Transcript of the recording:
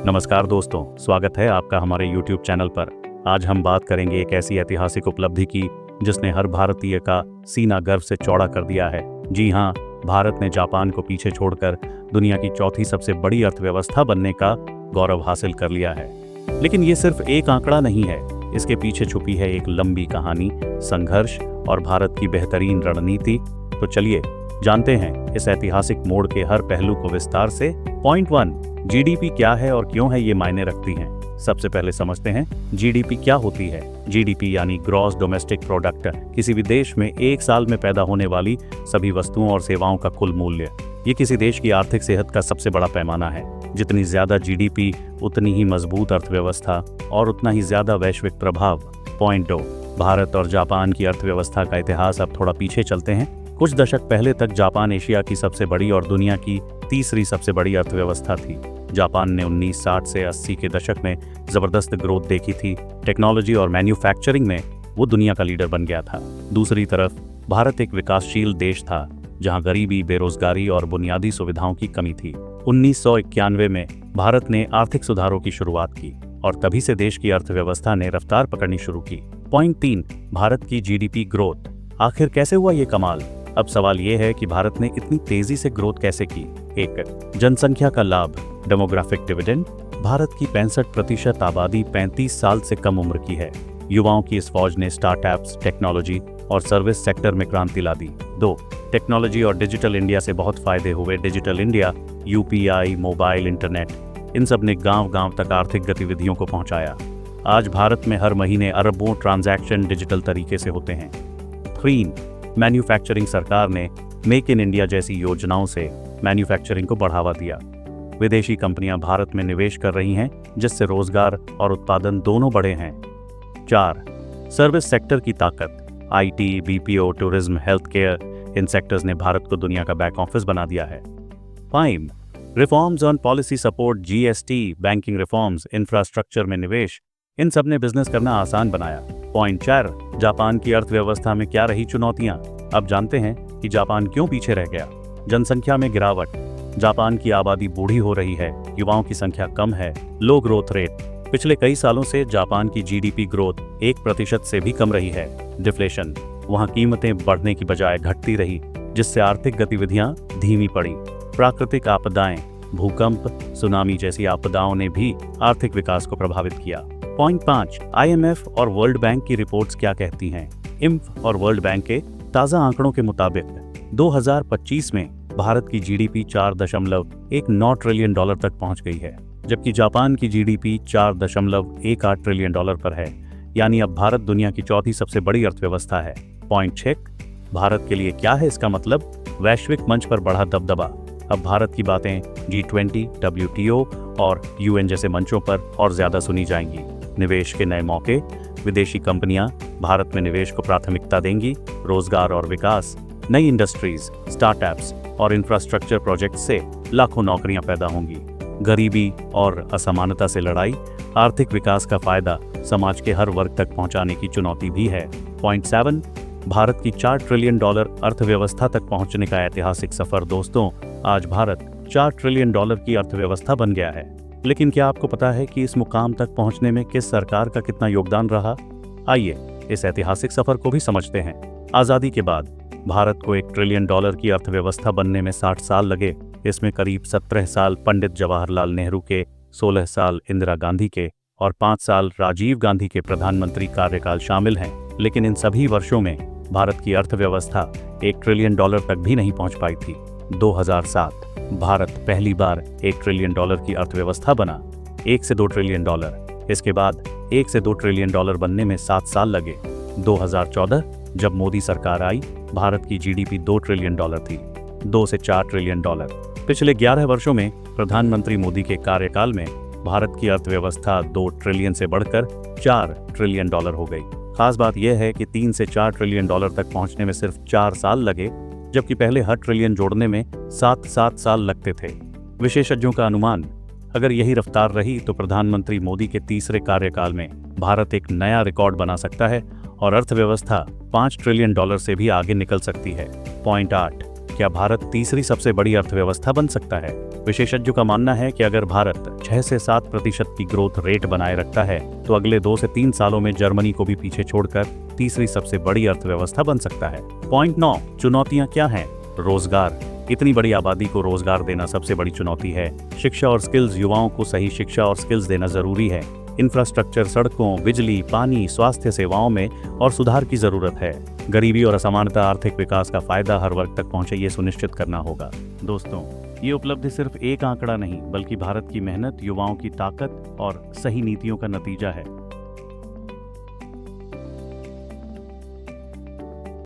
नमस्कार दोस्तों, स्वागत है आपका हमारे YouTube चैनल पर। आज हम बात करेंगे एक ऐसी ऐतिहासिक उपलब्धि की जिसने हर भारतीय का सीना गर्व से चौड़ा कर दिया है। जी हाँ, भारत ने जापान को पीछे छोड़कर दुनिया की चौथी सबसे बड़ी अर्थव्यवस्था बनने का गौरव हासिल कर लिया है। लेकिन ये सिर्फ एक आंकड़ा नहीं है, इसके पीछे छुपी है एक लंबी कहानी, संघर्ष और भारत की बेहतरीन रणनीति। तो चलिए जानते हैं इस ऐतिहासिक मोड़ के हर पहलू को विस्तार से। पॉइंट 1, जीडीपी क्या है और क्यों है ये मायने रखती हैं। सबसे पहले समझते हैं जीडीपी क्या होती है। जीडीपी यानी ग्रॉस डोमेस्टिक प्रोडक्ट, किसी भी देश में एक साल में पैदा होने वाली सभी वस्तुओं और सेवाओं का कुल मूल्य। ये किसी देश की आर्थिक सेहत का सबसे बड़ा पैमाना है। जितनी ज्यादा जीडीपी उतनी ही मजबूत अर्थव्यवस्था और उतना ही ज्यादा वैश्विक प्रभाव। पॉइंट 2, भारत और जापान की अर्थव्यवस्था का इतिहास। अब थोड़ा पीछे चलते हैं। कुछ दशक पहले तक जापान एशिया की सबसे बड़ी और दुनिया की तीसरी सबसे बड़ी अर्थव्यवस्था थी। जापान ने 1960 से 80 के दशक में जबरदस्त ग्रोथ देखी थी। टेक्नोलॉजी और मैन्युफैक्चरिंग में वो दुनिया का लीडर बन गया था। दूसरी तरफ भारत एक विकासशील देश था जहां गरीबी, बेरोजगारी और बुनियादी सुविधाओं की कमी थी। 1991 में भारत ने आर्थिक सुधारों की शुरुआत की और तभी से देश की अर्थव्यवस्था ने रफ्तार पकड़नी शुरू की। पॉइंट 3, भारत की जीडीपी ग्रोथ। आखिर कैसे हुआ ये कमाल? अब सवाल ये है कि भारत ने इतनी तेजी से ग्रोथ कैसे की। 1, जनसंख्या का लाभ, डेमोग्राफिक डिविडेंड। भारत की 65% आबादी 35 साल से कम उम्र की है। युवाओं की इस फौज ने स्टार्टअप्स, टेक्नोलॉजी और सर्विस सेक्टर में क्रांति ला दी। 2, टेक्नोलॉजी और डिजिटल इंडिया से बहुत फायदे हुए। Digital India, UPI, mobile, internet, इन सब ने गांव-गांव तक आर्थिक गतिविधियों को पहुंचाया। आज भारत में हर महीने अरबों ट्रांजैक्शन डिजिटल तरीके से होते हैं। 3, मैन्युफैक्चरिंग। सरकार ने मेक इन इंडिया जैसी योजनाओं से मैन्युफैक्चरिंग को बढ़ावा दिया। विदेशी कंपनियां भारत में निवेश कर रही हैं, जिससे रोजगार और उत्पादन दोनों बढ़े हैं। 4, सर्विस सेक्टर की ताकत। IT, BPO, tourism, health care, in sectors ने भारत को दुनिया का बैक ऑफिस बना दिया है। 5, reforms on policy support, GST, banking reforms, infrastructure में निवेश, इन सब ने बिजनेस करना आसान बनाया। पॉइंट 4, जापान की अर्थव्यवस्था में क्या रही चुनौतियां। अब जानते हैं कि जापान क्यों पीछे रह गया। जनसंख्या में गिरावट। जापान की आबादी बूढ़ी हो रही है, युवाओं की संख्या कम है। लो ग्रोथ रेट। पिछले कई सालों से जापान की जीडीपी ग्रोथ 1% से भी कम रही है। डिफ्लेशन। वहां कीमतें बढ़ने की बजाय घटती रही, जिससे आर्थिक गतिविधियां धीमी पड़ी। प्राकृतिक आपदाएं, भूकंप, सुनामी जैसी आपदाओं ने भी आर्थिक विकास को प्रभावित किया। पॉइंट 5, आईएमएफ और वर्ल्ड बैंक की रिपोर्ट्स क्या कहती हैं। IMF और वर्ल्ड बैंक के ताज़ा आंकड़ों के मुताबिक 2025 में भारत की जीडीपी 4.19 ट्रिलियन डॉलर तक पहुंच गई है, जबकि जापान की जीडीपी 4.18 ट्रिलियन डॉलर पर है। यानी अब भारत दुनिया की चौथी सबसे बड़ी अर्थव्यवस्था है। पॉइंट 6, भारत के लिए क्या है इसका मतलब। वैश्विक मंच पर बढ़ा दबदबा। अब भारत की बातें G20, WTO और UN जैसे मंचों पर और ज्यादा सुनी जाएंगी। निवेश के नए मौके। विदेशी कंपनियां भारत में निवेश को प्राथमिकता देंगी। रोजगार और विकास। नई इंडस्ट्रीज, स्टार्टअप्स और इंफ्रास्ट्रक्चर प्रोजेक्ट से लाखों नौकरियां पैदा होंगी। गरीबी और असमानता से लड़ाई। आर्थिक विकास का फायदा समाज के हर वर्ग तक पहुंचाने की चुनौती भी है। पॉइंट 7, भारत की 4 ट्रिलियन डॉलर अर्थव्यवस्था तक पहुंचने का ऐतिहासिक सफर। दोस्तों, आज भारत 4 ट्रिलियन डॉलर की अर्थव्यवस्था बन गया है। लेकिन क्या आपको पता है कि इस मुकाम तक पहुंचने में किस सरकार का कितना योगदान रहा? आइए इस ऐतिहासिक सफर को भी समझते हैं। आजादी के बाद भारत को 1 ट्रिलियन डॉलर की अर्थव्यवस्था बनने में 60 साल लगे। इसमें करीब 17 साल पंडित जवाहरलाल नेहरू के, 16 साल इंदिरा गांधी के और 5 साल राजीव गांधी के प्रधानमंत्री कार्यकाल शामिल हैं। लेकिन इन सभी वर्षों में भारत की अर्थव्यवस्था 1 ट्रिलियन डॉलर तक भी नहीं पहुंच पाई थी। 2007 भारत पहली बार 1 ट्रिलियन डॉलर की अर्थव्यवस्था बना। 1 से 2 ट्रिलियन डॉलर। इसके बाद 1 से 2 ट्रिलियन डॉलर बनने में 7 साल लगे। 2014 जब मोदी सरकार आई, भारत की जीडीपी 2 ट्रिलियन डॉलर थी। 2 से 4 ट्रिलियन डॉलर। पिछले 11 वर्षों में प्रधानमंत्री मोदी के कार्यकाल में भारत की अर्थव्यवस्था 2 ट्रिलियन से बढ़कर 4 ट्रिलियन डॉलर हो गई। खास बात यह है कि 3 से 4 ट्रिलियन डॉलर तक पहुंचने में सिर्फ 4 साल लगे, जबकि पहले हर ट्रिलियन जोड़ने में 7 साल लगते थे। विशेषज्ञों का अनुमान, अगर यही रफ्तार रही तो प्रधानमंत्री मोदी के तीसरे कार्यकाल में भारत एक नया रिकॉर्ड बना सकता है और अर्थव्यवस्था 5 ट्रिलियन डॉलर से भी आगे निकल सकती है। पॉइंट 8, क्या भारत तीसरी सबसे बड़ी अर्थव्यवस्था बन सकता है? विशेषज्ञों का मानना है कि अगर भारत 6 से 7% की ग्रोथ रेट बनाए रखता है तो अगले 2 से 3 सालों में जर्मनी को भी पीछे छोड़कर तीसरी सबसे बड़ी अर्थव्यवस्था बन सकता है। पॉइंट 9, चुनौतियां क्या हैं? रोजगार। इतनी बड़ी आबादी को रोजगार देना सबसे बड़ी चुनौती है। शिक्षा और स्किल्स, युवाओं को सही शिक्षा और स्किल्स देना जरूरी है। इंफ्रास्ट्रक्चर, सड़कों, बिजली, पानी, स्वास्थ्य सेवाओं में और सुधार की जरूरत है। गरीबी और असमानता आर्थिक विकास का फायदा हर वर्ग तक पहुंचे, ये सुनिश्चित करना होगा। दोस्तों, ये उपलब्धि सिर्फ एक आंकड़ा नहीं बल्कि भारत की मेहनत, युवाओं की ताकत और सही नीतियों का नतीजा है।